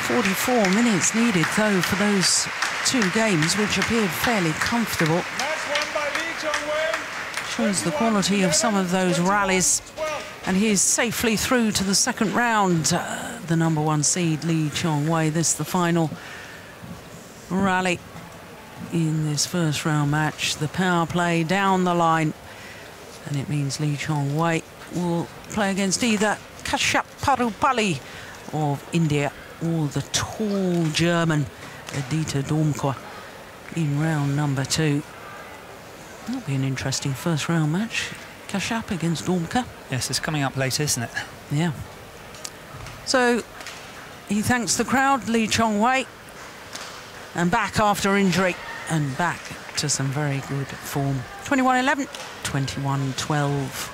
44 minutes needed, though, for those two games, which appeared fairly comfortable. Shows the quality of some of those rallies. And he's safely through to the second round. The #1 seed, Lee Chong Wei. This is the final rally in this first round match. The power play down the line. And it means Lee Chong Wei will play against either Kashyap Parupalli of India or the tall German Aditya Domka in round number 2. That'll be an interesting first round match. Kashyap against Domka. Yes, it's coming up later, isn't it? Yeah. So he thanks the crowd, Lee Chong Wei, and back after injury and back to some very good form. 21-11, 21-12.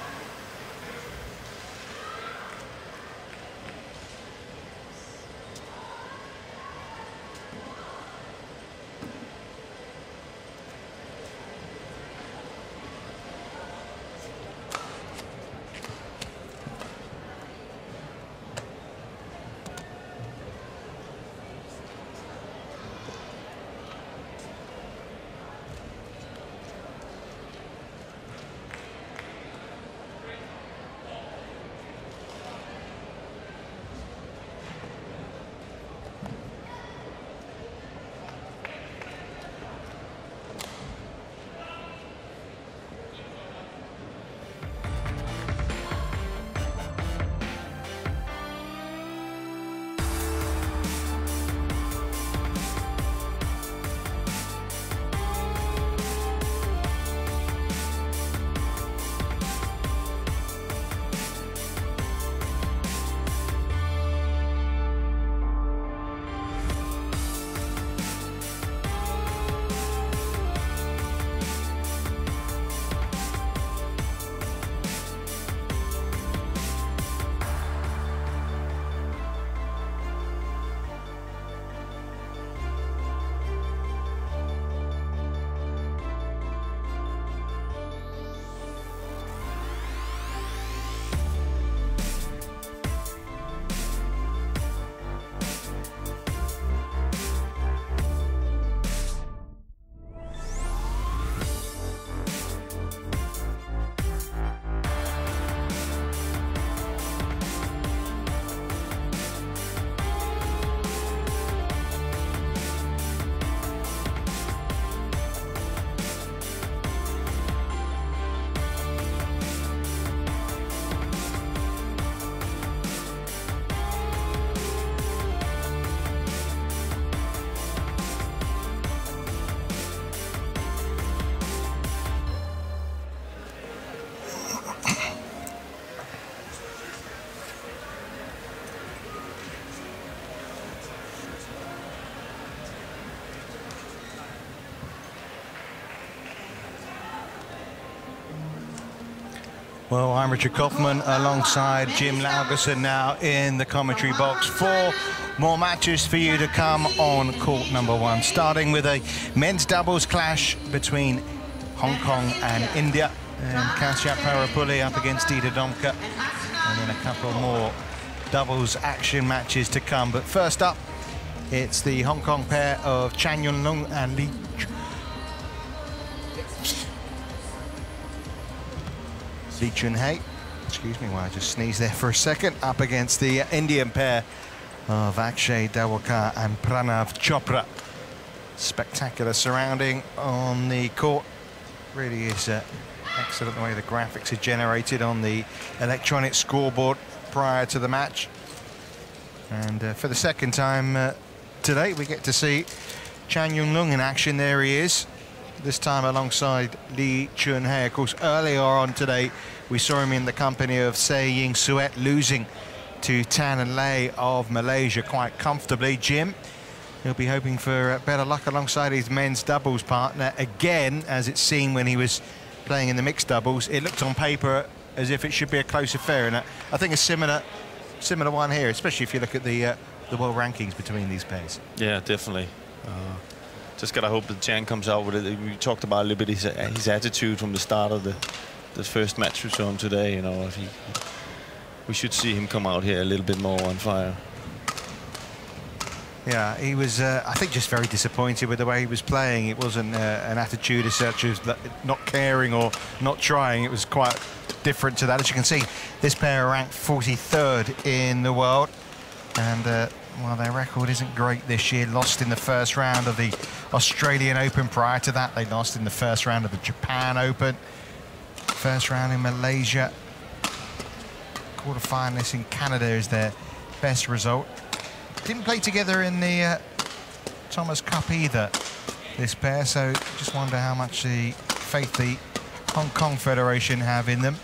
Well, I'm Richard Kaufman alongside Jim Laugerson now in the commentary box. 4 more matches for you to come on court #1, starting with a men's doubles clash between Hong Kong and India, and Kashyap Parupalli up against Aditya Domka, and then a couple more doubles action matches to come. But first up, it's the Hong Kong pair of Chan Yun Lung and Lee Chun-hei, excuse me while I just sneezed there for a second, up against the Indian pair of Akshay Dawakar and Pranav Chopra. Spectacular surrounding on the court. Really is excellent the way the graphics are generated on the electronic scoreboard prior to the match. And for the second time today, we get to see Chan Yun Lung in action. There he is, this time alongside Lee Chun-hei. Of course, earlier on today, we saw him in the company of Se Ying Suet, losing to Tan and Lei of Malaysia quite comfortably. Jim, he'll be hoping for better luck alongside his men's doubles partner again, as it seemed when he was playing in the mixed doubles. It looked on paper as if it should be a close affair, and I think a similar one here, especially if you look at the world rankings between these pairs. Yeah, definitely. Just gotta hope that Chan comes out with it. We talked about a little bit his attitude from the start of the first match we saw him today. You know, we should see him come out here a little bit more on fire. Yeah, he was, I think, just very disappointed with the way he was playing. It wasn't an attitude as such as not caring or not trying. It was quite different to that. As you can see, this pair are ranked 43rd in the world. And while their record isn't great this year, lost in the first round of the Australian Open. Prior to that, they lost in the first round of the Japan Open. First round in Malaysia. Quarterfinalists in Canada is their best result. Didn't play together in the Thomas Cup either, this pair, so just wonder how much the faith the Hong Kong Federation have in them.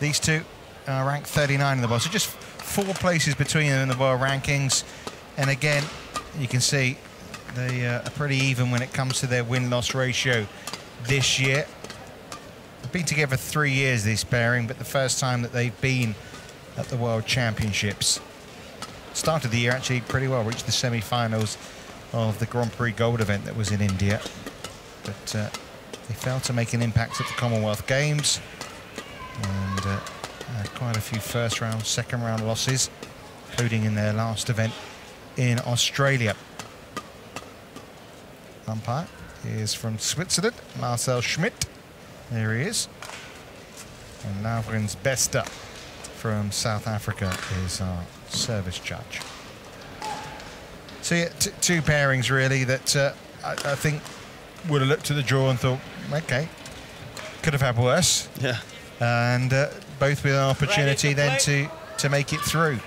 These two are ranked 39 in the world, so just 4 places between them in the world rankings. And again, you can see they are pretty even when it comes to their win-loss ratio this year. They've been together 3 years, this pairing, but the first time that they've been at the World Championships. Started the year actually pretty well, reached the semi-finals of the Grand Prix Gold event that was in India. But they failed to make an impact at the Commonwealth Games. And had quite a few first round, second round losses, including in their last event in Australia. Umpire is from Switzerland, Marcel Schmidt. There he is. And Lavrens Besta from South Africa is our service judge. So yeah, 2 pairings really that I think would have looked at the draw and thought, okay, could have had worse. Yeah. And both with an opportunity then to make it through.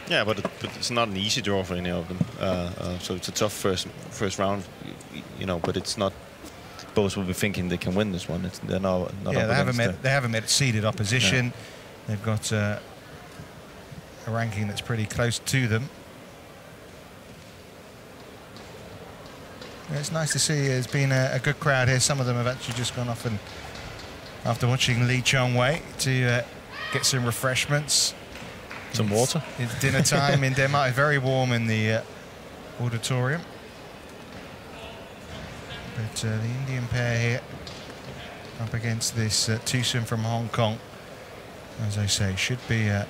Yeah, but it's not an easy draw for any of them. So it's a tough first round, you know. But it's not. Both will be thinking they can win this one. They're not. Yeah, they haven't met seeded opposition. Yeah. They've got a ranking that's pretty close to them. Yeah, it's nice to see there's been a good crowd here. Some of them have actually just gone off and, after watching Lee Chong Wei, to get some refreshments. Some water. It's dinner time in Denmark. It's very warm in the auditorium. But the Indian pair here up against this twosome from Hong Kong, as I say, should be a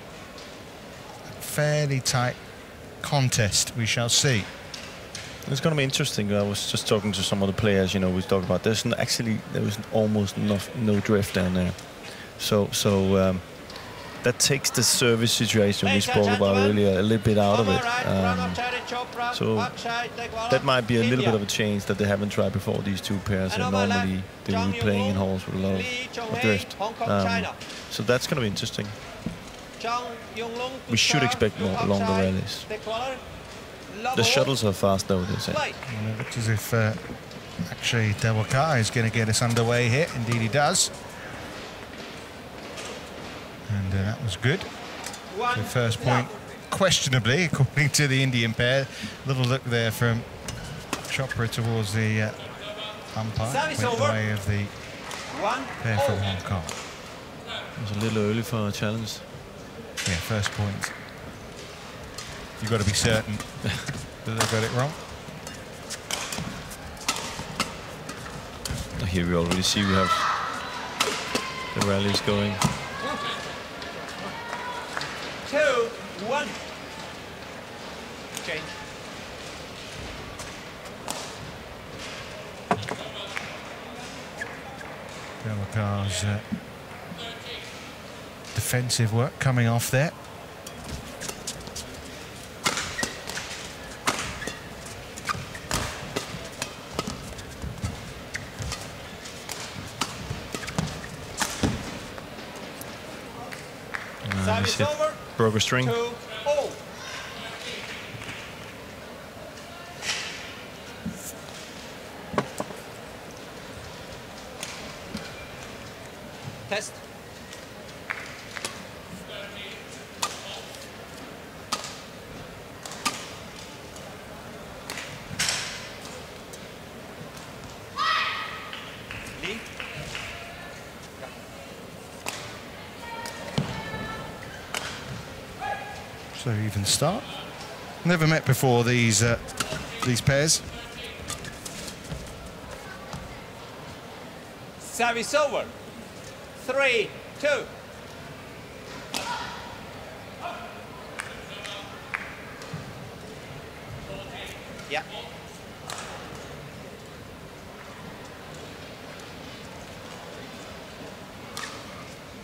fairly tight contest. We shall see. It's going to be interesting. I was just talking to some of the players. You know, we talked about this, and actually there was almost no drift down there. So that takes the service situation we spoke about earlier a little bit out of it. So that might be a little bit of a change that they haven't tried before, these 2 pairs. And normally they will be playing in halls with a lot of drift. So that's going to be interesting. We should expect more longer rallies. The shuttles are fast though, they say. And it looks as if actually Dewalkar is going to get us underway here. Indeed he does. And that was good. The first point, questionably, according to the Indian pair. Little look there from Chopra towards the umpire. Went the way of the pair from Hong Kong. It was a little early for a challenge. Yeah, first point. You've got to be certain that they got it wrong. Here we already see we have the rallies going. 2, 1. Change. Dewalkar's defensive work coming off there. Broke a string. 2-0. Test. Lee. So even start. Never met before these pairs. Service over. 3-2. Yeah.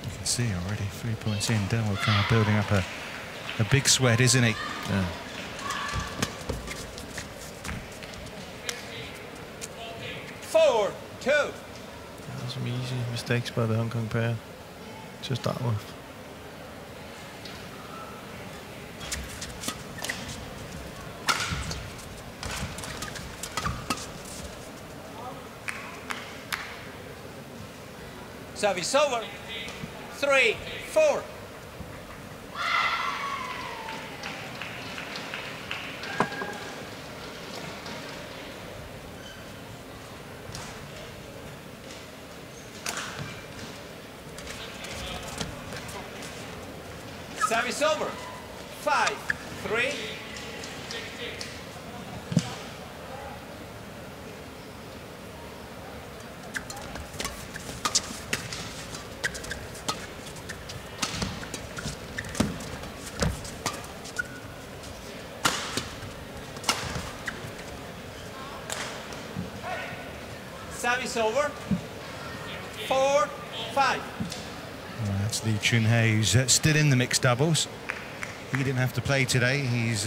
You can see already 3 points in, Del kind of building up a big sweat, isn't he? Yeah. Four, two. Some easy mistakes by the Hong Kong pair to start with. Service over. 3, 4. Service over. 5, 3. Service over. 4, 5. Well, that's Lee Chun-hei, who's still in the mixed doubles. He didn't have to play today. He's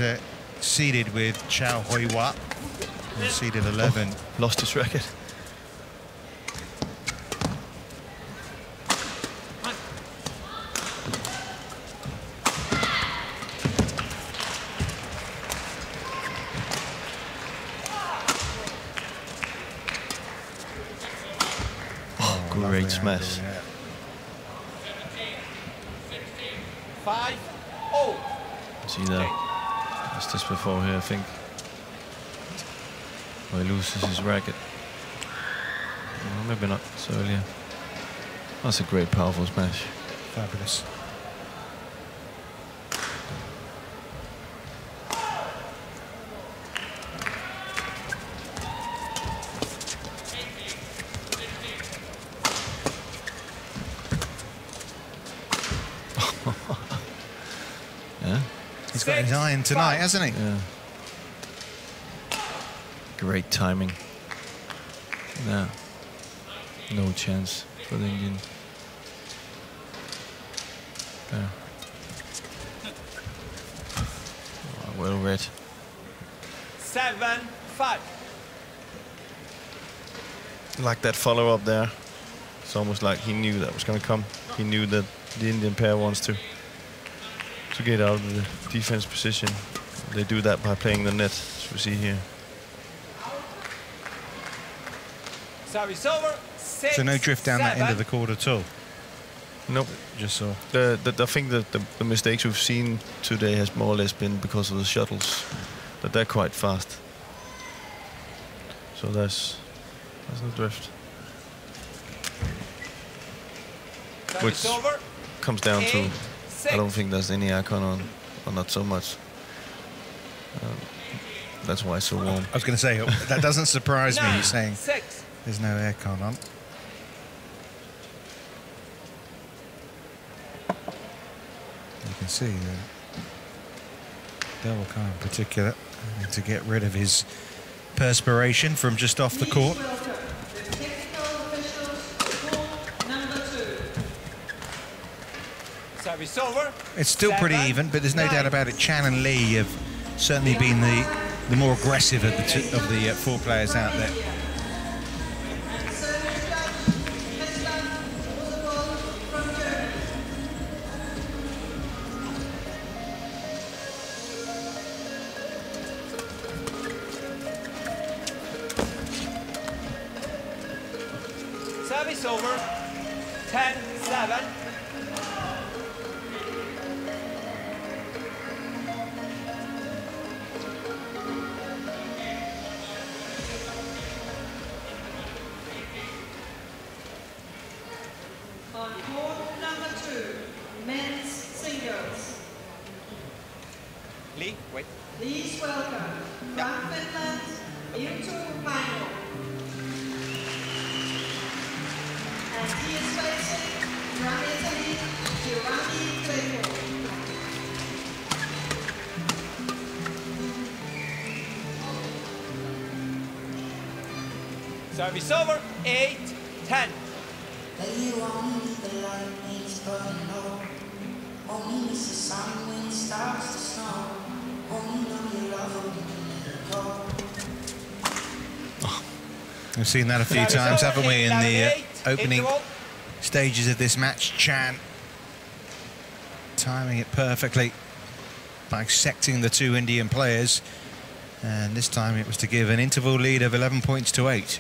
seeded with Chao Hui-Hua, seeded 11. Oh, lost his racket. Great smash. Yeah. 5, 0. See that? That's just before here, I think. Or he loses his racket. Well, maybe not. It's earlier. That's a great, powerful smash. Fabulous. Yeah. He's got his iron tonight, hasn't he? Yeah. Great timing. Yeah. No chance for the Indian. Yeah. Oh, well read. 7, 5. Like that follow up there. It's almost like he knew that was going to come. He knew that the Indian pair wants to get out of the defense position. They do that by playing the net, as we see here. Service over. 6, So no drift down that end of the court at all. Nope. Just saw. I think that the mistakes we've seen today has more or less been because of the shuttles. That they're quite fast. So there's no drift. Which Service over. comes down to, 8, 6. I don't think there's any aircon on, or not so much. That's why it's so warm. I was going to say, that doesn't surprise me, 9, you're saying 6. there's no aircon on. You can see Del Kai in particular having to get rid of his perspiration from just off the court. Service over. It's still pretty 7, even, but there's no 9. doubt about it. Chan and Lee have certainly been the more aggressive of the 4 players out there. Service over. 10, 7. On court number 2, men's singles. Lee, wait. Please welcome from Finland into final. And he is facing from Italy, Giovanni Greco. Service over, 8-10. We've seen that a few times, haven't we, in the opening interval. stages of this match. Chan timing it perfectly, bisecting the two Indian players, and this time it was to give an interval lead of 11 points to 8.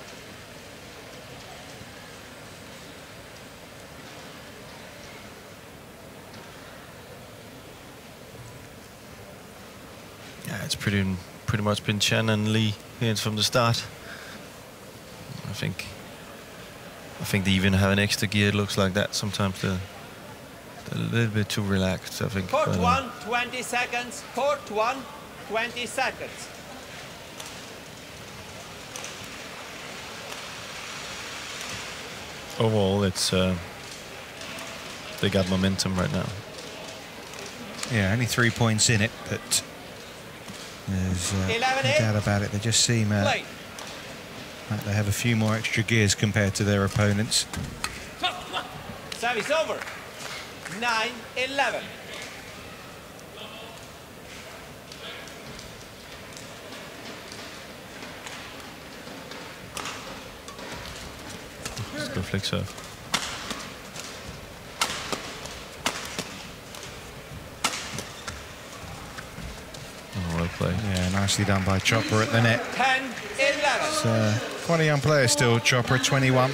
Yeah, it's pretty much been Chen and Lee here from the start. I think they even have an extra gear. It looks like that sometimes. They're a little bit too relaxed, I think. Court 1, 20 seconds. Court 1, 20 seconds. Overall, it's they got momentum right now. Yeah, only 3 points in it, but there's no doubt about it. They just seem like they have a few more extra gears compared to their opponents. Service over, 9-11. Let's go flick serve. Oh, well played. Yeah, nicely done by Chopra at the net. 10-11. It's quite a young player still, Chopra, 21.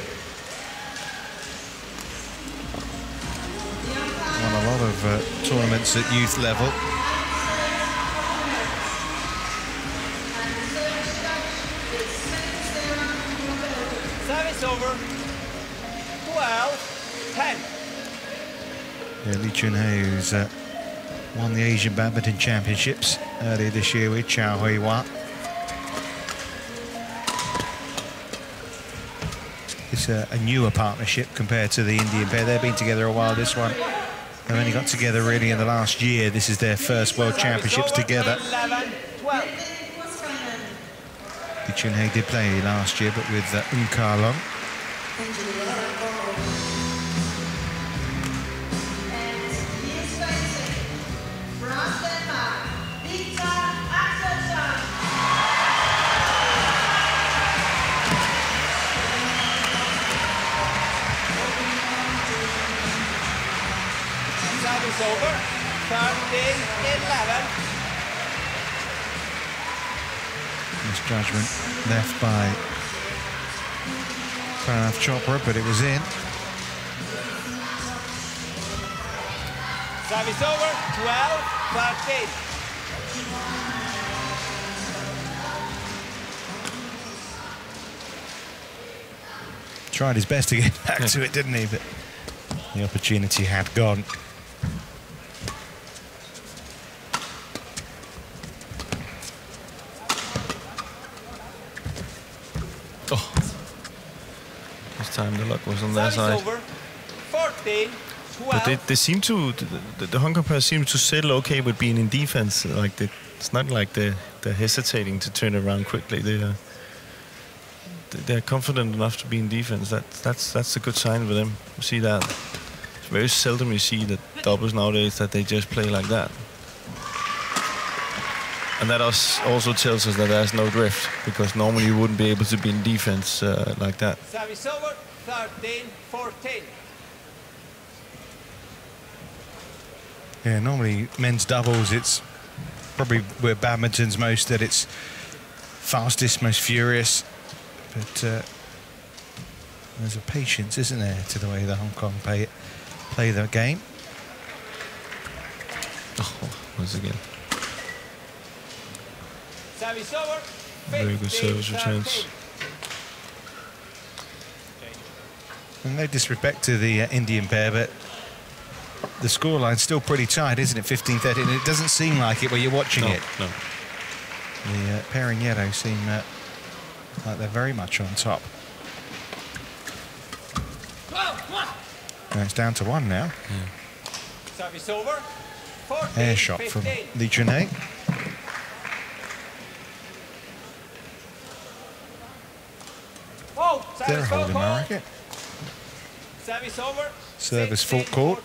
Won a lot of tournaments at youth level. Service over, 12-10. Yeah, Lee Chun-hei, who's won the Asian Badminton Championships earlier this year with Chong Wei. It's a newer partnership compared to the Indian pair. They've been together a while. This one, they've only got together really in the last year. This is their first World Championships together. 11-12. Lee Chun-hei did play last year, but with Kar Long. Service over, 13-11. Misjudgment left by Pranav Chopra, but it was in. Service over, 12-13. Tried his best to get back to it, didn't he? But the opportunity had gone. Oh, this time the luck was on their side. Service over, 14-12. But they seem to, the Hong Kong players seem to settle okay with being in defense. Like it's not like they're hesitating to turn around quickly. They're confident enough to be in defense. That's a good sign for them. You see that. It's very seldom you see the doubles nowadays that they just play like that. And that also tells us that there's no drift, because normally you wouldn't be able to be in defense like that. Service over, 13-14. Yeah, normally men's doubles, it's probably where badminton's most at its fastest, most furious. But there's a patience, isn't there, to the way the Hong Kong play the game. Oh, once again. Service over, Very good service returns. And no disrespect to the Indian pair, but the scoreline's still pretty tight, isn't it? 15-13, and it doesn't seem like it when you're watching it. No. The pair in yellow seem like they're very much on top. And it's down to one now. Yeah. Service over, 14-15. Air shot from Lee Chun-hei. Oh, there, holding my racket. Service over. Service full court.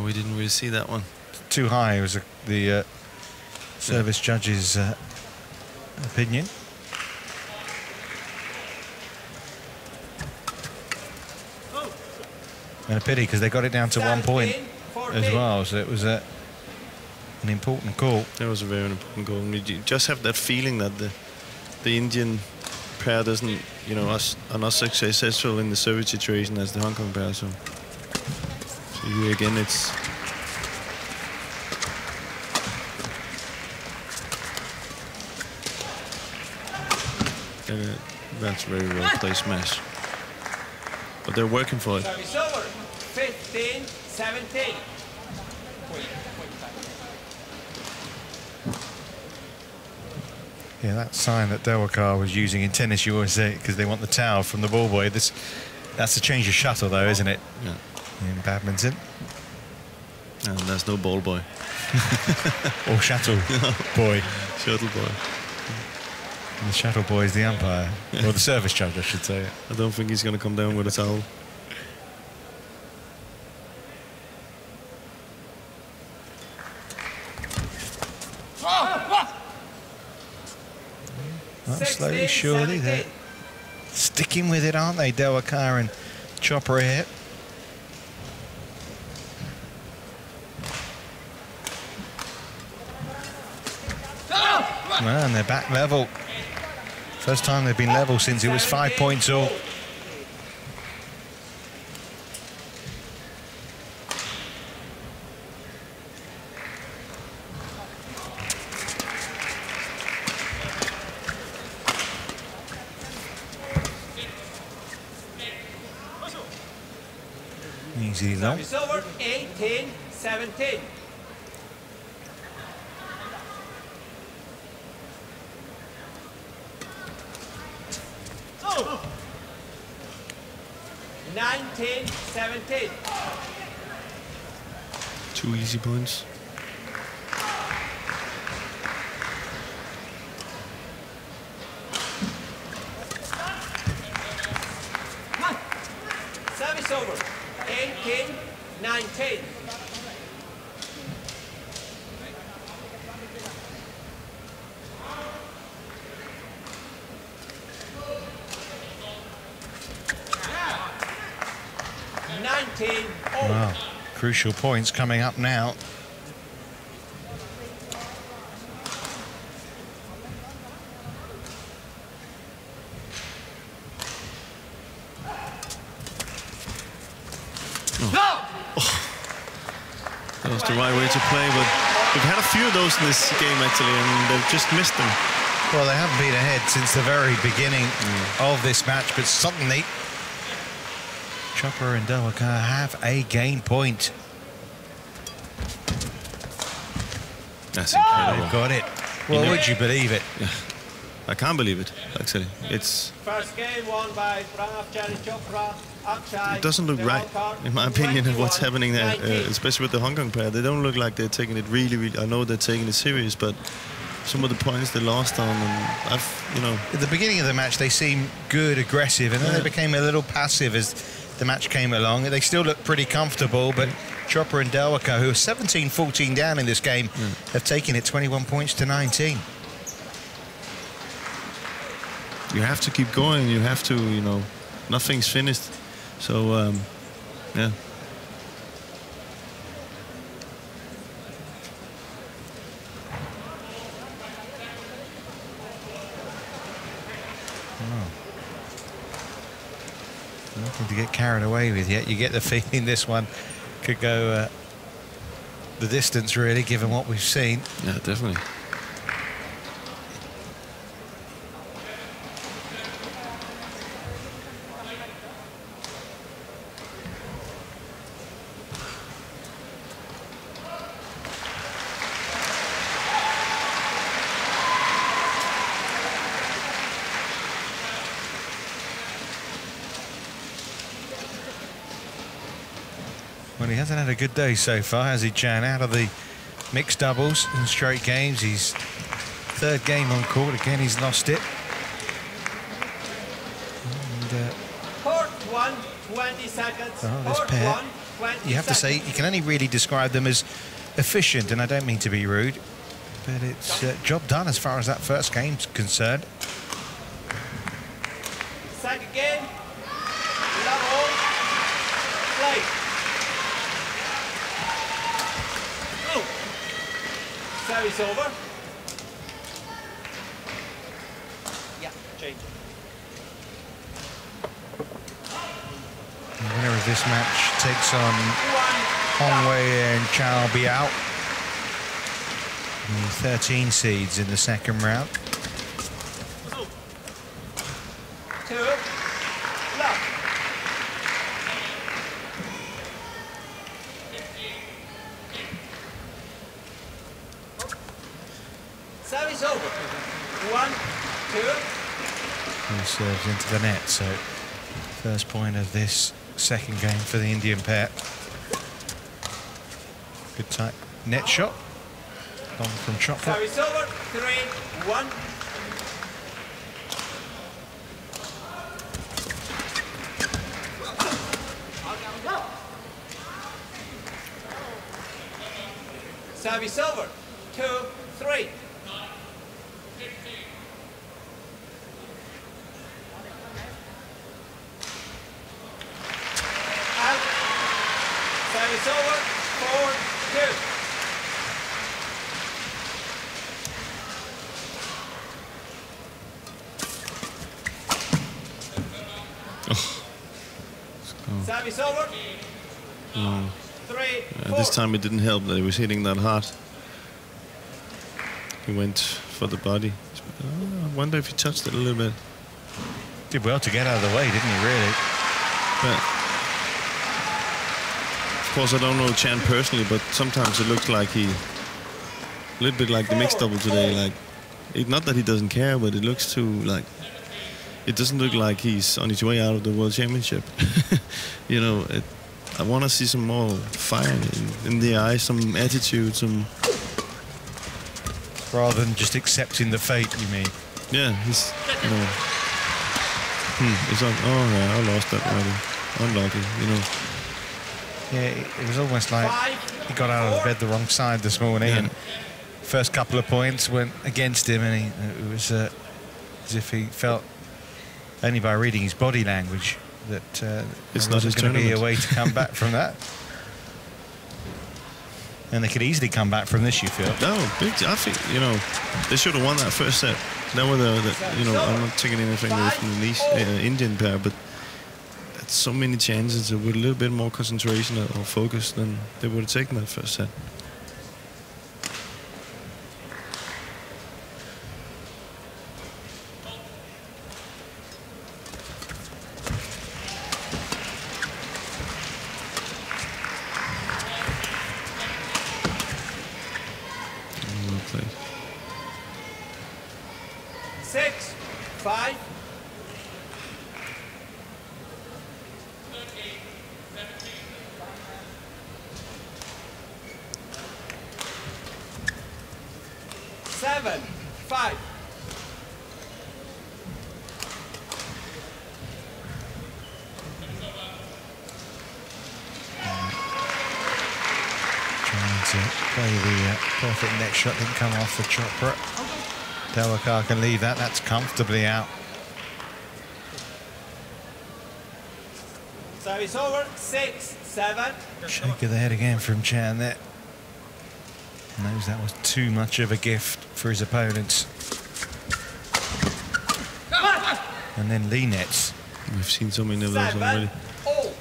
We didn't really see that one. Too high was the service judge's opinion. And a pity, because they got it down to 1 point as well, so it was an important call. That was a very important goal. You just have that feeling that the Indian pair doesn't, you know, are not so successful in the service situation as the Hong Kong pair. So here again, it's that's very well placed smash. But they're working for it. Service over. 15-17. Yeah, that sign that Dewakar was using in tennis, you always say, because they want the towel from the ball boy. That's a change of shuttle, though, isn't it? Yeah. In badminton. And there's no ball boy. Or shuttle boy. Shuttle boy. The shuttle boy is the umpire. Or the service judge, I should say. I don't think he's going to come down with a towel. Well, slowly, surely, they're sticking with it, aren't they, Dewakar and Chopra here? Well, and they're back level. First time they've been level since it was 5 points all. Easy long. It's over. 18-17. Oh. 19-17. 2 easy points. Service over. 18-19. Wow, crucial points coming up now. That was the right way to play, but we've had a few of those in this game actually, and they've just missed them. Well, they haven't been ahead since the very beginning of this match, but suddenly Chopra and Dewakar have a game point. That's incredible. They've got it. Well, would you believe it? Yeah. I can't believe it, actually. It's... First game won by Pranav Chopra. It doesn't look right, in my opinion, of what's happening there, especially with the Hong Kong pair. They don't look like they're taking it really, I know they're taking it serious, but some of the points they lost on, and you know... At the beginning of the match, they seemed good, aggressive, and then they became a little passive as the match came along. They still look pretty comfortable, but Chopra and Dewakar, who are 17-14 down in this game, have taken it 21 points to 19. You have to keep going. You have to, you know, nothing's finished. So, yeah. Nothing to get carried away with yet. You get the feeling this one could go the distance, really, given what we've seen. Yeah, definitely. Well, he hasn't had a good day so far, has he, Chan? Out of the mixed doubles in straight games, his third game on court. Again, he's lost it. 20 seconds. Oh, this Court pair, 1, 20 you have to say, seconds. you can only really describe them as efficient, and I don't mean to be rude, but it's job done as far as that first game's concerned. Second game. Level. Play. Oh. Service over. Yeah, change. The winner of this match takes on Chong Wei and Chao Biao, the 13 seeds in the second round. 2. Left. Service over. 1, 2. He serves into the net, so first point of this second game for the Indian pair. Good tight net shot. Long from Chopra. Service over. 3, 1. Service over. 2, 3. Out. Service over. 4, 2. Service over. 3, 4. This time it didn't help that he was hitting that hard. He went for the body. I wonder if he touched it a little bit. Did well to get out of the way, didn't he, really? But of course, I don't know Chan personally, but sometimes it looks like a little bit like the mixed double today. Like, not that he doesn't care, but it looks too like. It doesn't look like he's on his way out of the World Championship. You know, I want to see some more fire in the eyes, some attitude, some. Rather than just accepting the fate, you mean? Yeah, he's. You know. It's like, oh yeah, I lost that already. Unlucky, you know. Yeah, it was almost like he got out of bed the wrong side this morning, and first couple of points went against him, and it was as if he felt, only by reading his body language, that it's there not wasn't his going to be a tournament. way to come back from that. And they could easily come back from this, you feel? No, I think, you know, they should have won that first set. That were you know, I'm not taking anything away from the Indian pair, but that's so many chances. With a little bit more concentration or focus, then they would have taken that first set. Well played. 6, 5. Seven, 5. Trying to play the perfect net shot, didn't come off for Chopra. Dawakar can leave that, that's comfortably out. Service over. 6, 7. Shake of the head again from Chan there. Knows that was too much of a gift for his opponents. And then Lee nets. We've seen so many of those 7, already. all.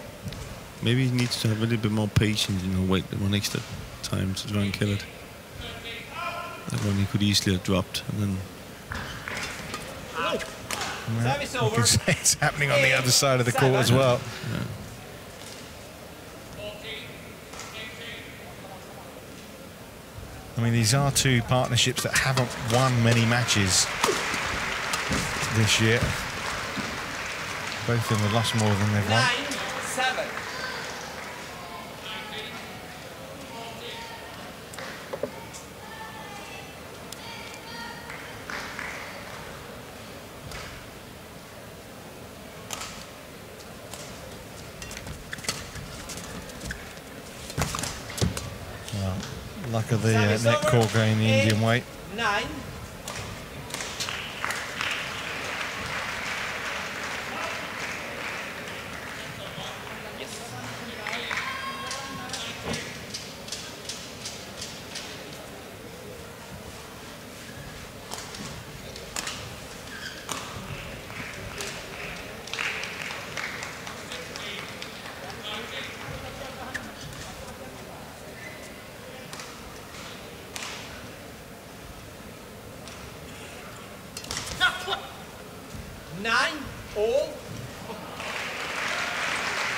Maybe he needs to have a little bit more patience, you know, wait one extra time to try and kill it. That one he could easily have dropped, and then. Well, Service you over. can say it's happening on the other side of the court as well. Yeah. I mean, these are two partnerships that haven't won many matches this year. Both of them have lost more than they've won. 9, 7. Luck of the net court going the Indian way. 9.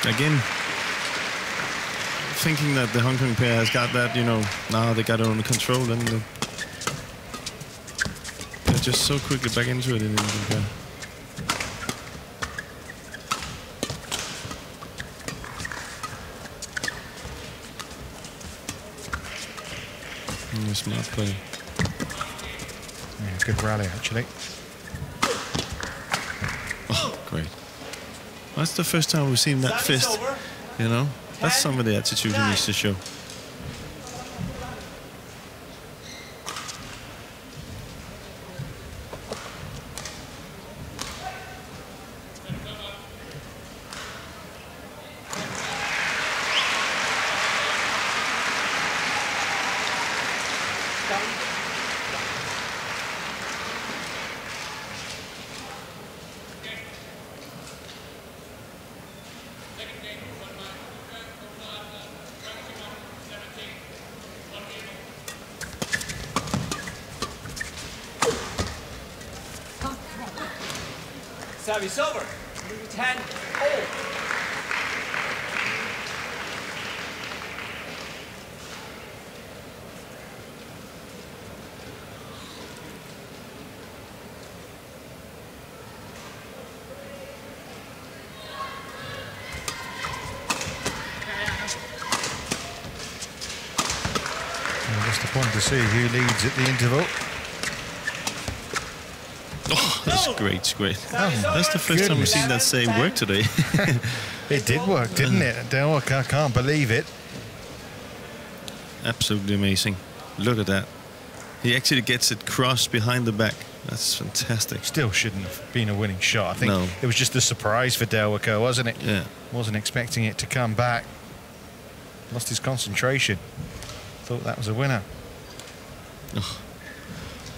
Again, thinking that the Hong Kong pair has got that, you know, now they got it under control, and they're just so quickly back into it in the Indian pair. Smart play. Yeah, good rally, actually. Oh, great. That's the first time we've seen that fist, you know? That's some of the attitude he needs to show. Service over. 10-all. Just a point to see who leads at the interval. Oh, that's great, it's great. Oh, that's the first time we've seen that same work today. It did work, didn't it? I can't believe it. Absolutely amazing. Look at that. He actually gets it crossed behind the back. That's fantastic. Still shouldn't have been a winning shot. I think No. it was just a surprise for Delwaco, wasn't it? Yeah. Wasn't expecting it to come back. Lost his concentration. Thought that was a winner. Oh.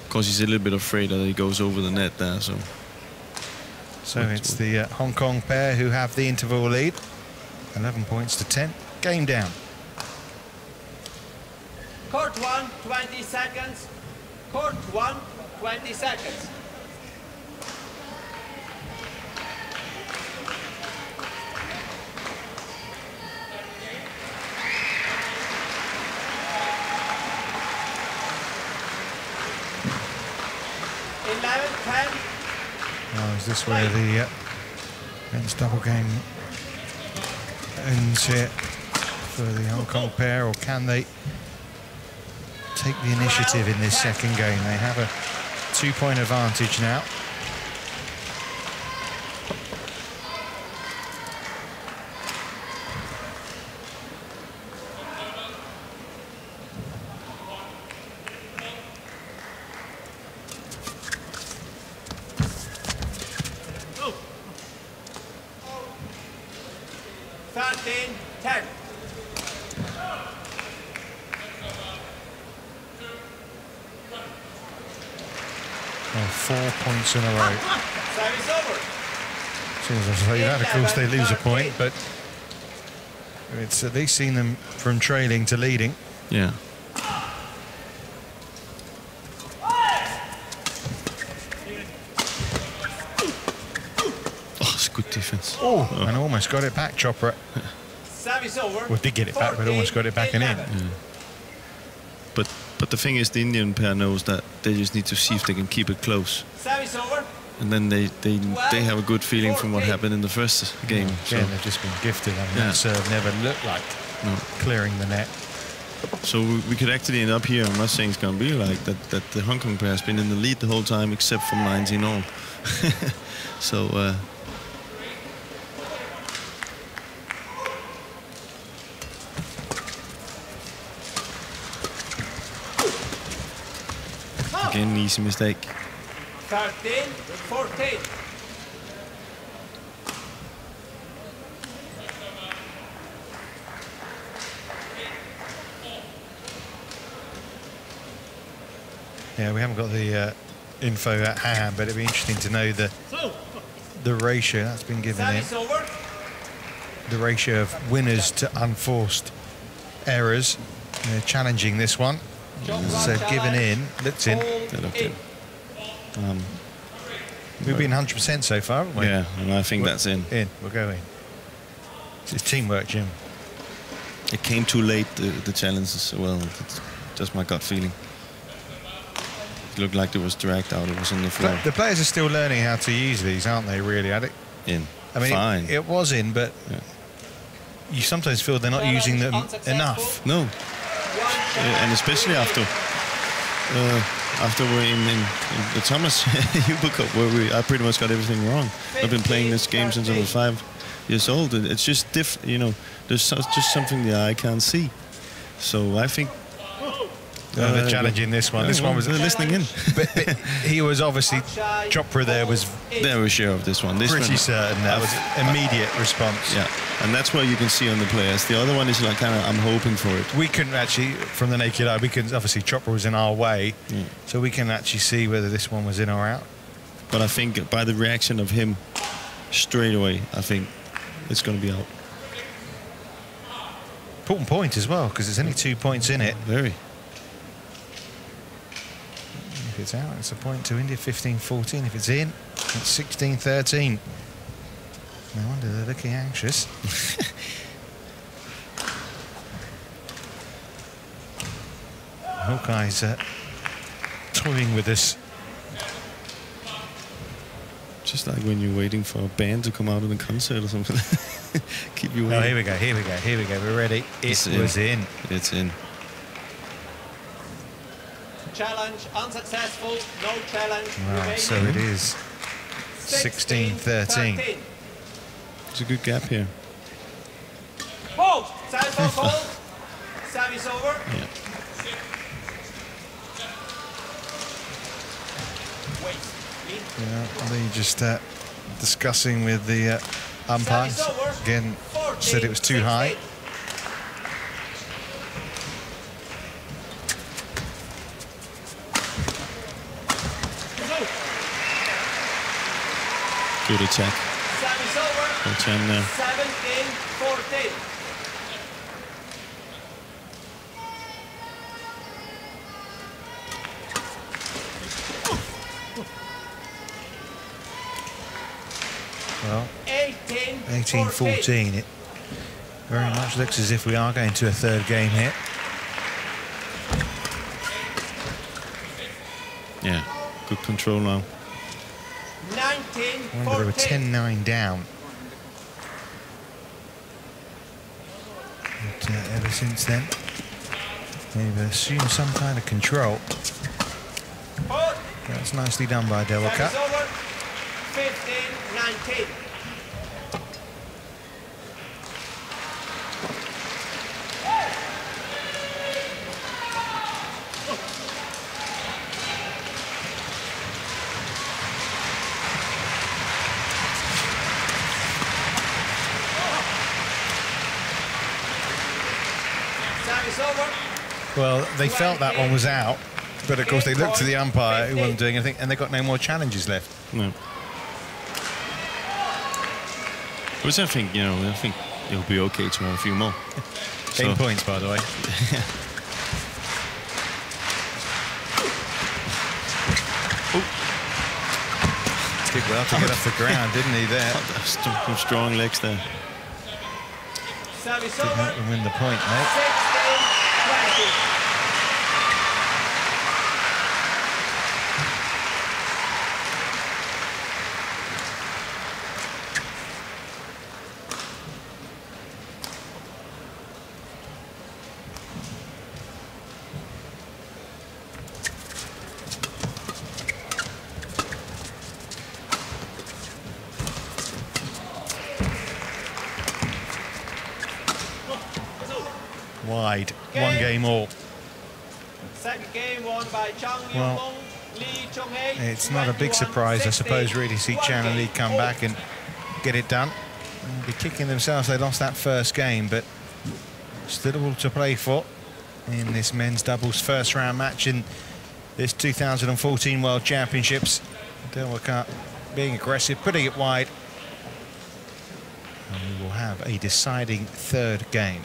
Of course, he's a little bit afraid that he goes over the net there. So It's the Hong Kong pair who have the interval lead. 11 points to 10. Game down. Court 1, 20 seconds. Court 1, 20 seconds. Oh, is this where the men's double game ends here for the Hong Kong pair, or can they take the initiative in this second game? They have a 2-point advantage now. In a row. Service over. As soon as I say that, of course, they lose a point, but it's at least seen them from trailing to leading. Yeah. Oh, it's good defense. Oh, and almost got it back, Chopra. Service over. Well, did get it back, but almost got it back and in. Yeah. But the thing is, the Indian pair knows that they just need to see if they can keep it close. Service over. And then they have a good feeling from what happened in the first game. Again, they've just been gifted. I mean, that serve never looked like clearing the net. So we could actually end up here. I'm not saying it's going to be like that. That the Hong Kong pair has been in the lead the whole time, except from 19 all. So. Again, an easy mistake. 13-14. Yeah, we haven't got the info at hand, but it'd be interesting to know the ratio that's been given in. Service over. The ratio of winners to unforced errors. They're challenging this one. So given in, looked in. They looked in. We've been 100% so far, haven't we? Yeah, and I think that's in. We'll go in. It's teamwork, Jim. It came too late, the challenges. Well, it's just my gut feeling. It looked like it was dragged out. It was on the floor. The players are still learning how to use these, aren't they, really? In. I mean, fine. it was in, but you sometimes feel they're not using them enough. No. And especially after we're in the Thomas Uber Cup, where I pretty much got everything wrong. I've been playing this game since I was 5 years old. It's just different, you know. There's just something the eye can't see. So I think they're challenging this one. This one was listening in. but he was obviously Chopra there was very sure of this one. Pretty certain that was immediate response. Yeah, and that's what you can see on the players. The other one is like kind of I'm hoping for it. We couldn't actually, from the naked eye, we can obviously Chopra was in our way, so we can actually see whether this one was in or out. But I think by the reaction of him straight away, I think it's going to be out. Important point as well, because there's only 2 points in it. Very. If it's out, it's a point to India, 15-14. If it's in, it's 16-13. No wonder they're looking anxious. Hawkeye's toying with us. Just like when you're waiting for a band to come out in a concert or something. Keep you waiting. Oh, here we go, here we go, here we go. We're ready. It was in. It's in. Challenge unsuccessful. No challenge. Wow, so it is 16-13. It's a good gap here. Hold. Service off, hold. Service over. Yeah. Yeah, they're just discussing with the umpires. Again, said it was too high. Good attack. Service over. Well, 10 now. 17-14. Well, 18-14. It very much looks as if we are going to a third game here. Yeah, good control now. 19-14. They were 10-9 down. But, ever since then, they've assumed some kind of control. That's nicely done by Delaka. Service over. 15-19. Well, they felt that one was out, but of course they looked to the umpire who wasn't doing anything, and they got no more challenges left. No. Which I think, you know, I think it'll be okay to have a few more. 8 points, by the way. Did well to get off the ground, didn't he, there? Some strong legs there. Service Didn't help over. them win the point, mate. 16-20. Wide. 1 game all. Second game won by Chong Well, Wei. It's not a big surprise, I suppose, really, to see Chan and Lee come back and get it done. They'll be kicking themselves they lost that first game, but still all to play for in this men's doubles first round match in this 2014 World Championships. Dewaka being aggressive, putting it wide. And we will have a deciding third game.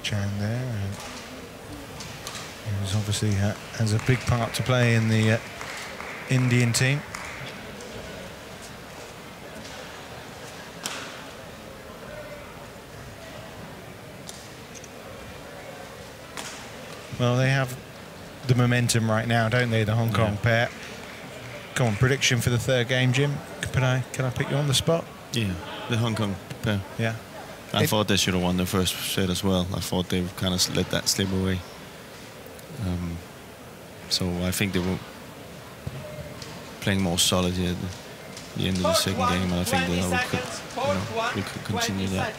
Chan there, and he was obviously has a big part to play in the Indian team. Well, they have the momentum right now, don't they, the Hong Kong pair? Come on, prediction for the third game, Jim. Can I put you on the spot? Yeah, the Hong Kong pair. Yeah. I thought they should have won the first set as well. I thought they kind of let that slip away. So I think they were playing more solid here at the end of the second game, and I think that we could continue that.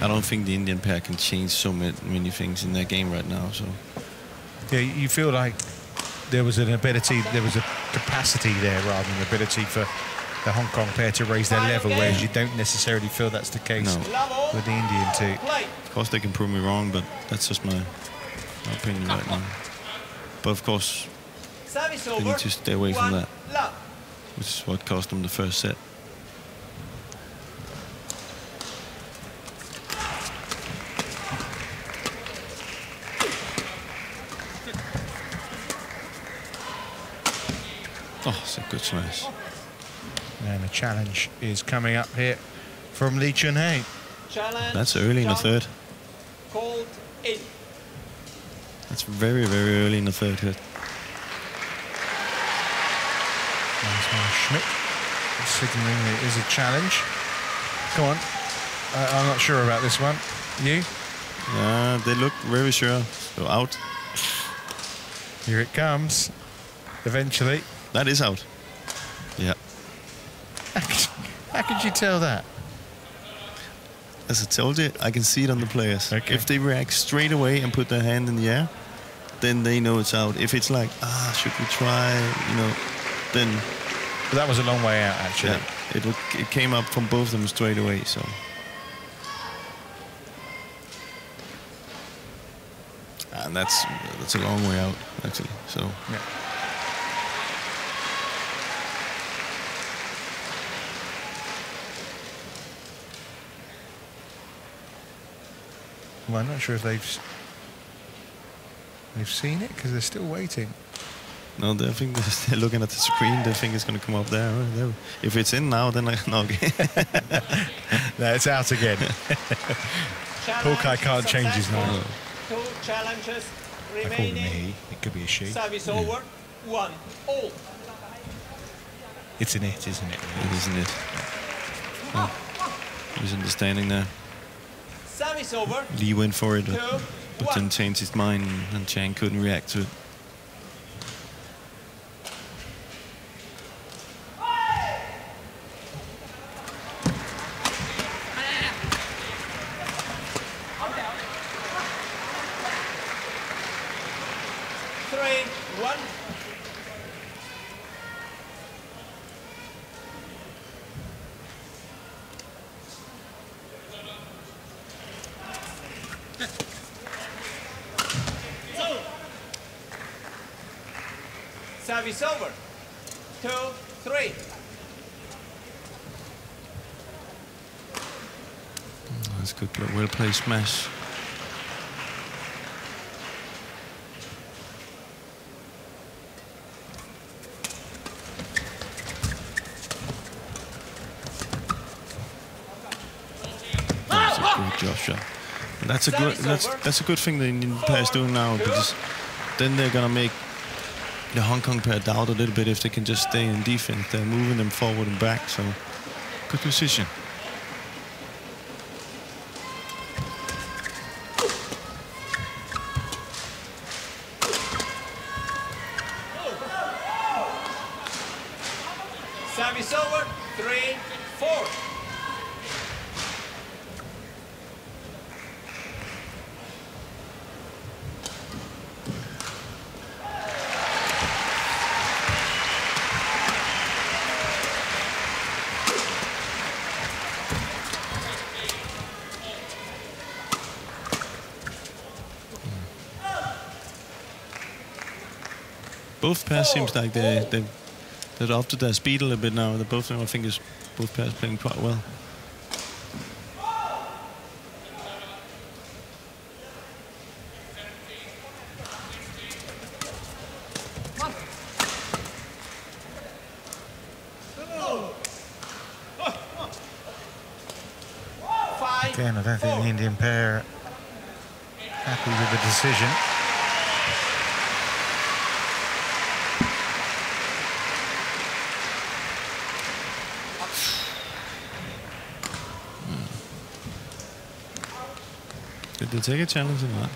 I don't think the Indian pair can change so many things in their game right now. So yeah, you feel like there was an ability, there was a capacity there rather than ability for the Hong Kong pair to raise their level, whereas you don't necessarily feel that's the case with the Indian two. Of course, they can prove me wrong, but that's just my opinion right now. But of course, they need to stay away from that, which is what cost them the first set. Oh, it's a good smash. And a challenge is coming up here from Lee Chun-hei. That's early in the third. Called in. That's very, very early in the third hit. Nice Schmidt signaling it is a challenge. Come on. I'm not sure about this one. You? They look very sure. So out. Here it comes. Eventually. That is out. Yeah. How could you tell that? As I told you, I can see it on the players. Okay. If they react straight away and put their hand in the air, then they know it's out. If it's like, should we try, then... But that was a long way out, actually. Yeah, it came up from both of them straight away, so... And that's a long way out, actually, so... Yeah. Well, I'm not sure if they've seen it because they're still waiting. No, I think they're looking at the screen. They think it's going to come up there. If it's in now, then no. No, it's out again. Hawkeye can't change his mind. Two challenges I call him he. It could be a she. Service over. 1-all. It's an it, isn't it? It isn't it. Oh, misunderstanding there. Service over. Lee went for it, but then changed his mind, and Chang couldn't react to it. Service over. 2-3. That's good, well played smash. That's a great drop shot. That's a good thing the Indian pair is doing now, because then they're gonna make the Hong Kong pair doubt a little bit if they can just stay in defense. They're moving them forward and back, so good position. Service over, 3-4. Both pairs seems like they're up to their speed a little bit now. Both of them, I think, both pairs playing quite well. Again, I don't think the Indian pair happy with the decision. Did they take a challenge or not?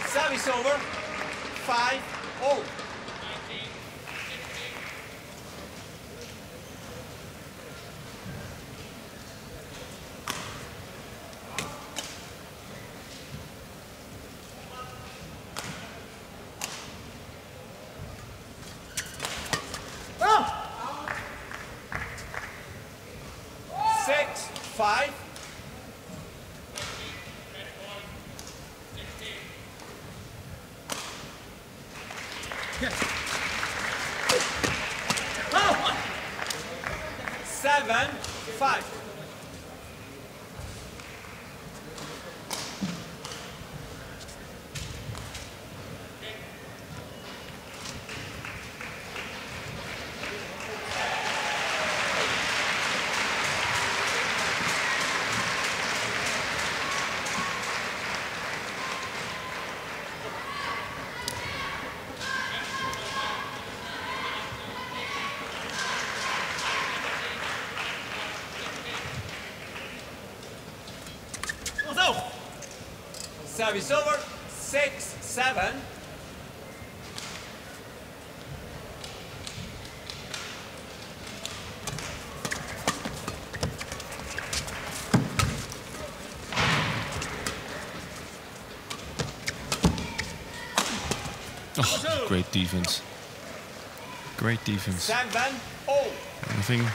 Service over, 5-0. Service over, 6-7. Oh, great defense. Great defense. 7-0. I think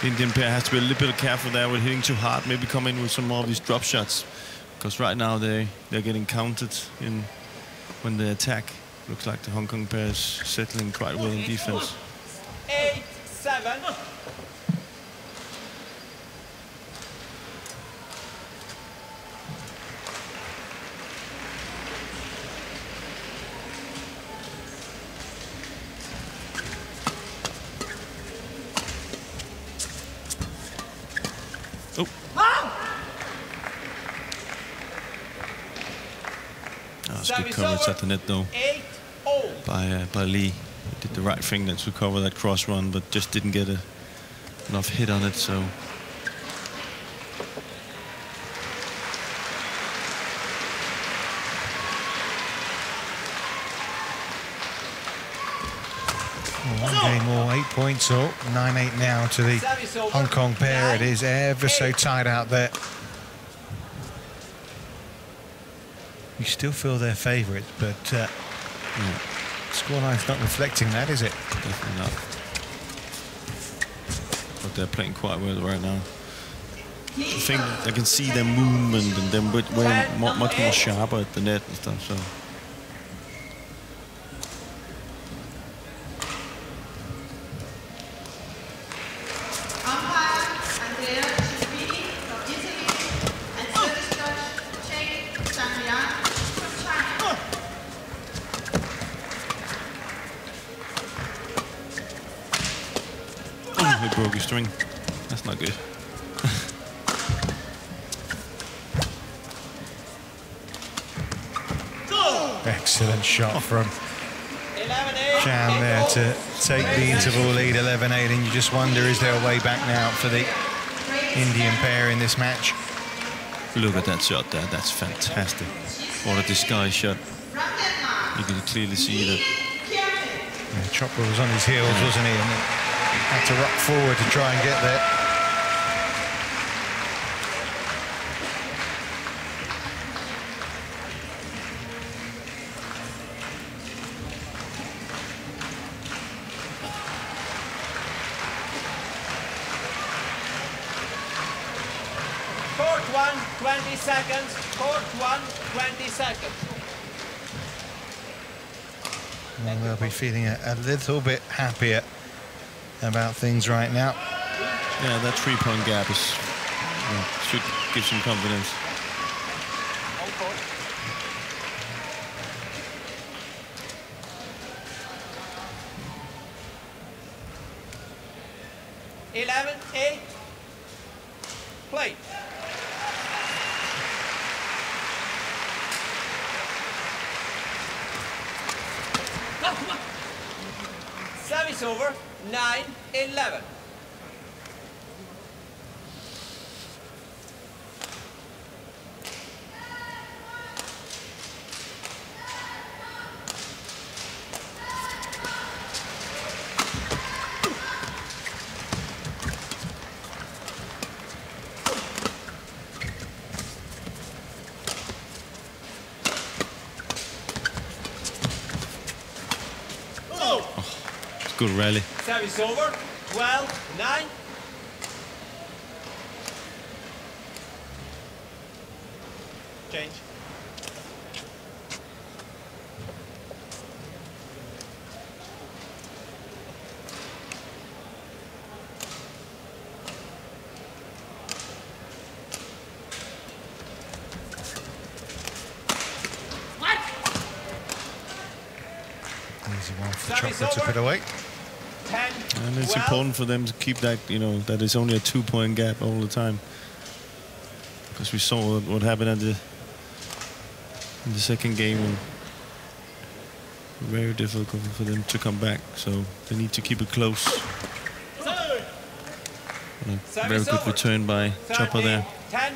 the Indian pair has to be a little bit careful there with hitting too hard. Maybe come in with some more of these drop shots, because right now they're getting counted in when they attack. Looks like the Hong Kong pair is settling quite well in defense. 8-7. Good coverage at the net though by Lee. He did the right thing to cover that cross run, but just didn't get enough hit on it. So one game more, 8 points up, 9-8 now to the Hong Kong pair. It is ever so tight out there. You still feel they're favourites, but scoreline's not reflecting that, is it? Definitely not. But they're playing quite well right now. I think I can see their movement and them much more sharper at the net and stuff. So. string. That's not good. Excellent shot from Chan there to take the interval lead 11-8, and you just wonder, is there a way back now for the Indian pair in this match? Look at that shot there. That's fantastic. What a disguise shot. You can clearly see that. Yeah, Chopra was on his heels, wasn't he? And had to rock forward to try and get there. Court 1, 20 seconds. Court 1, 20 seconds. Well, they'll be feeling a little bit happier about things right now. Yeah, that 3-point gap is, should give some confidence. On court. 11-8. Play. Service over. 9-11. Good rally. Service over. 12-9. Change. Easy one for Chopra to put away. 10. And it's 12. important for them to keep that, that it's only a 2-point gap all the time. Because we saw what happened at in the second game. And very difficult for them to come back. So they need to keep it close. And a very good return by Chopra there. 10.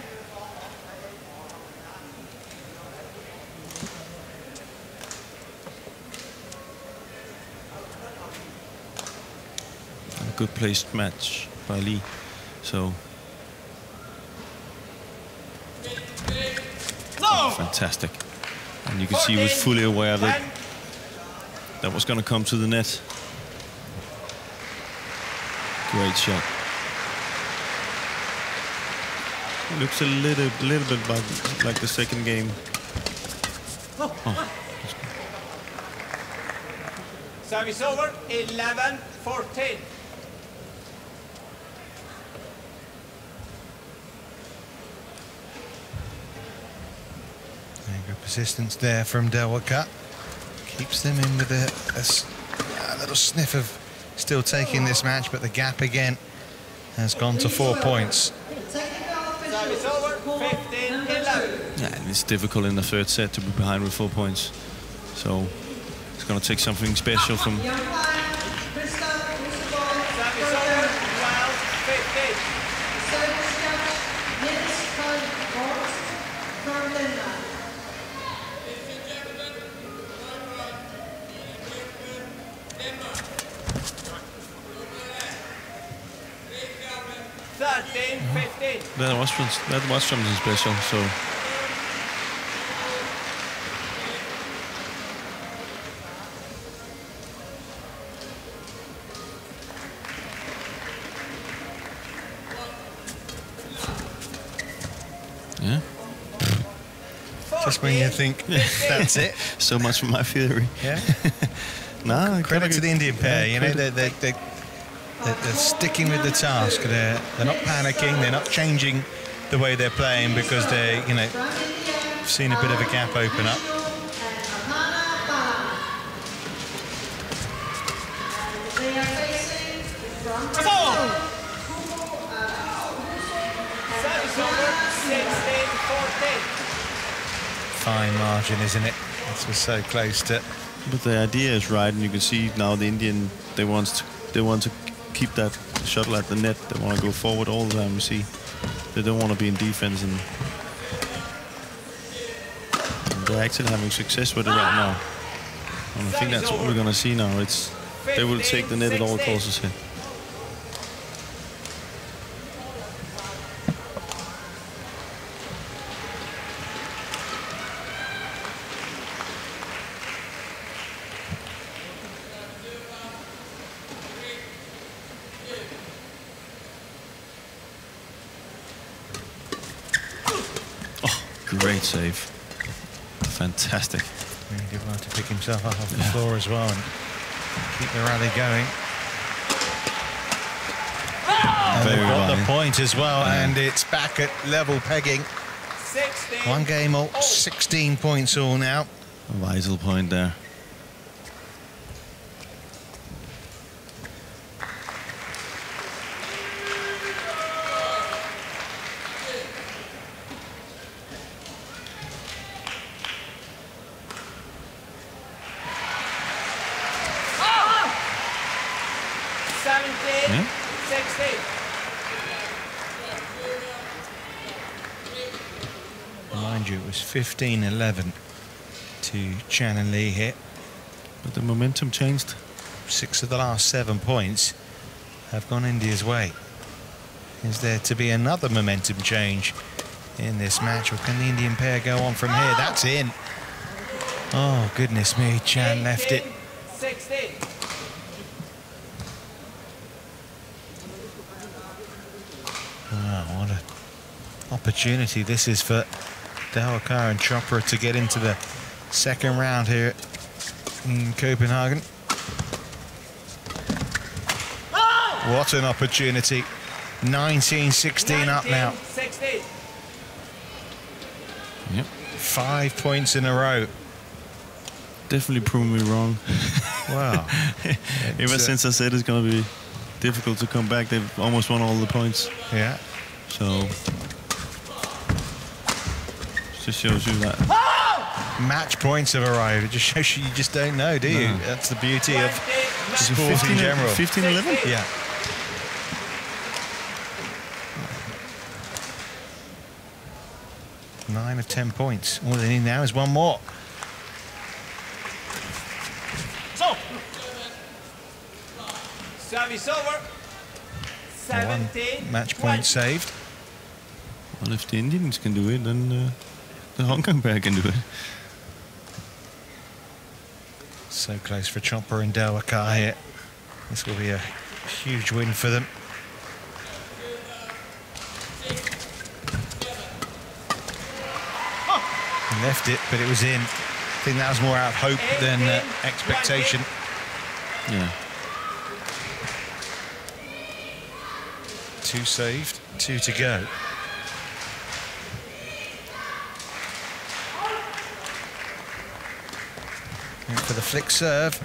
Good placed match by Lee. So fantastic. And you can see he was fully aware that that was going to come to the net. Great shot. Looks a little bit like the second game. Service over. 11-14. Good persistence there from Delwaka. Keeps them in with a little sniff of still taking this match, but the gap again has gone to 4 points. Service over. 15-11. Yeah, and it's difficult in the third set to be behind with 4 points. So it's going to take something special from. Service over. 12-15. That was something special. So yeah. Just when you think that's it. So much for my theory. Yeah. No, credit to the Indian pair. Yeah, you know, they're sticking with the task. They're not panicking. They're not changing the way they're playing because they're, seen a bit of a gap open up. over, 16-14. Fine margin, isn't it? This was so close to. But the idea is right, and you can see now the Indian, they want to keep that shuttle at the net. They want to go forward all the time. You see, they don't want to be in defense, and they're actually having success with it right now. And I think that's what we're going to see now. It's they will take the net at all costs here. Great save. Fantastic. Really did well to pick himself up off the floor as well and keep the rally going. And they've got the point as well, and it's back at level pegging. 16. One game all, 16 points all now. A vital point there. Mind you, it was 15-11 to Chan and Lee here. But the momentum changed. 6 of the last 7 points have gone India's way. Is there to be another momentum change in this match, or can the Indian pair go on from here? That's in. Oh, goodness me, Chan left it. 16. Wow, what an opportunity this is for Dawakar and Chopra to get into the second round here in Copenhagen. What an opportunity. 19-16 up now. 16. Yep. 5 points in a row. Definitely proved me wrong. Wow. Ever since I said it's going to be difficult to come back, they've almost won all the points. Yeah. So just shows you that. Match points have arrived. It just shows you just don't know, do you? No. That's the beauty of sport in general. 15-11? Yeah. Nine of 10 points. All they need now is one more. Service over. 17. Match point saved. Well, if the Indians can do it, then the Hong Kong pair can do it. So close for Chopra and Dawakar here. This will be a huge win for them. He left it, but it was in. I think that was more out of hope than expectation. Yeah. 2 saved, 2 to go. And for the flick serve.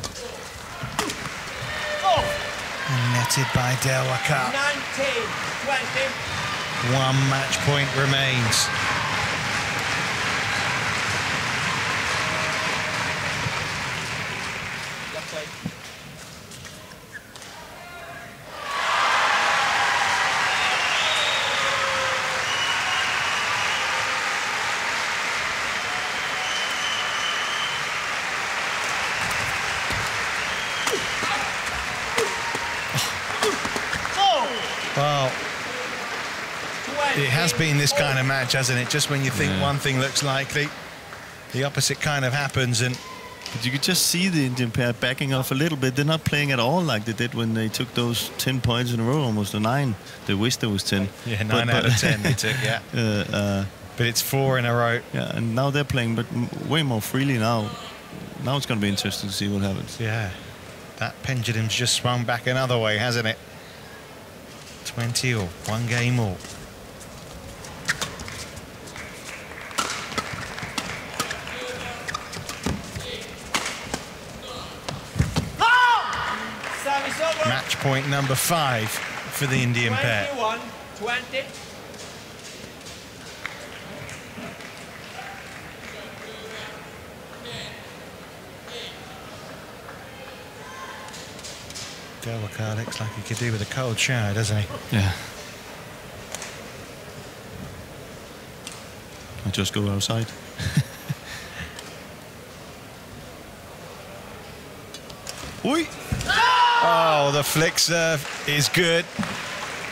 And netted by Dawakar. 19-20. 1 match point remains. Well, it has been this kind of match, hasn't it? Just when you think one thing looks likely, the opposite kind of happens. And but you could just see the Indian pair backing off a little bit. They're not playing at all like they did when they took those 10 points in a row, almost a 9. They wished there was 10. Yeah, 9 out of 10 they took, yeah. But it's 4 in a row. Yeah, and now they're playing, but way more freely now. Now it's going to be interesting to see what happens. Yeah, that pendulum's just swung back another way, hasn't it? 20 all, 1 game all. Match point number 5 for the Indian pair. 21-20. Dawakar looks like he could do with a cold shower, doesn't he? Yeah. I just go outside. Oi! Oh, the flick serve is good.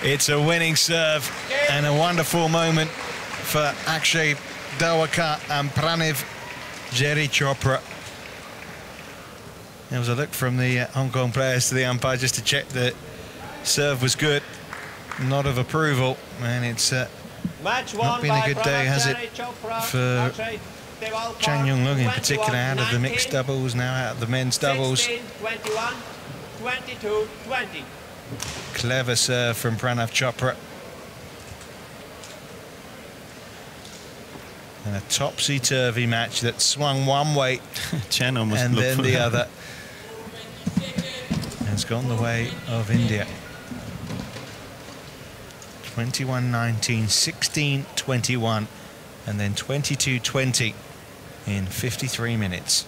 It's a winning serve and a wonderful moment for Akshay Dawakar and Pranav Jerry Chopra. There was a look from the Hong Kong players to the umpire just to check that serve was good. Nod of approval, and it's not been a good day, has it, for Chang Yong-lung in particular, out of the mixed doubles, now out of the men's doubles. 16, 21, 22, 20. Clever serve from Pranav Chopra. And a topsy-turvy match that swung one way Chen almost and looked then for the that. other. Has gone the way of India. 21-19, 16-21, and then 22-20 in 53 minutes.